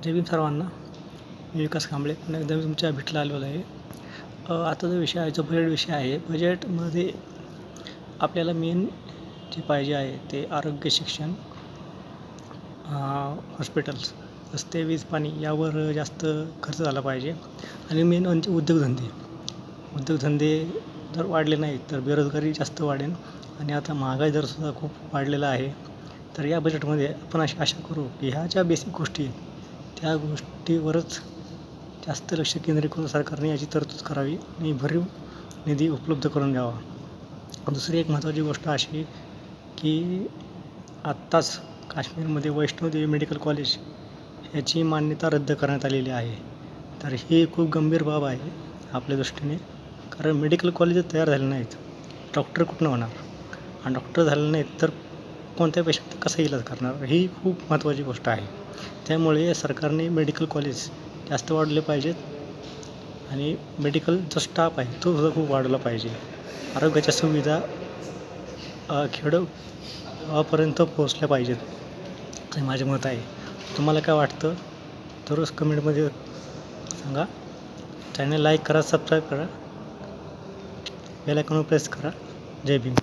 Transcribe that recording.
जय भीम सर्वांना. मी विकास कांबळे पुन्हा एकदा मी तुमच्या भेटीला आलेलो आहे. आता जो विषय आहे जो बजेट विषय आहे. बजेटमध्ये आपल्याला मेन जे पाहिजे आहे ते आरोग्य, शिक्षण, हॉस्पिटल्स, रस्ते, वीज, पाणी यावर जास्त खर्च झाला पाहिजे. आणि मेन म्हणजे उद्योगधंदे जर वाढले नाही तर बेरोजगारी जास्त वाढेल. आणि आता महागाई दरसुद्धा खूप वाढलेला आहे. तर या बजेटमध्ये आपण अशी आशा करू की ह्या ज्या बेसिक गोष्टी आहेत त्या गोष्टीवरच जास्त लक्ष केंद्रित करून सरकारने याची तरतूद करावी आणि भरीव निधी उपलब्ध करून द्यावा. दुसरी एक महत्त्वाची गोष्ट अशी की आत्ताच काश्मीरमध्ये वैष्णोदेवी मेडिकल कॉलेज याची मान्यता रद्द करण्यात आलेली आहे. तर ही खूप गंभीर बाब आहे आपल्या दृष्टीने. कारण मेडिकल कॉलेज तयार झाले नाहीत, डॉक्टर कुठनं होणार? आणि डॉक्टर झाले नाहीत तर कोणत्या पेशंट कसा इलाज करणार? ही खूप महत्त्वाची गोष्ट आहे. त्यामुळे सरकारने मेडिकल कॉलेज जास्त वाढवले पाहिजेत आणि मेडिकल जो स्टाफ आहे तो सुद्धा खूप वाढवला पाहिजे. आरोग्याच्या सुविधा खेडोगावापर्यंत पोहोचल्या पाहिजेत हे माझे मत आहे. तुम्हाला काय वाटतं तर कमेंटमध्ये सांगा. चॅनल लाईक करा, सबस्क्राईब करा, बेल आयकॉनवर प्रेस करा. जय भीम.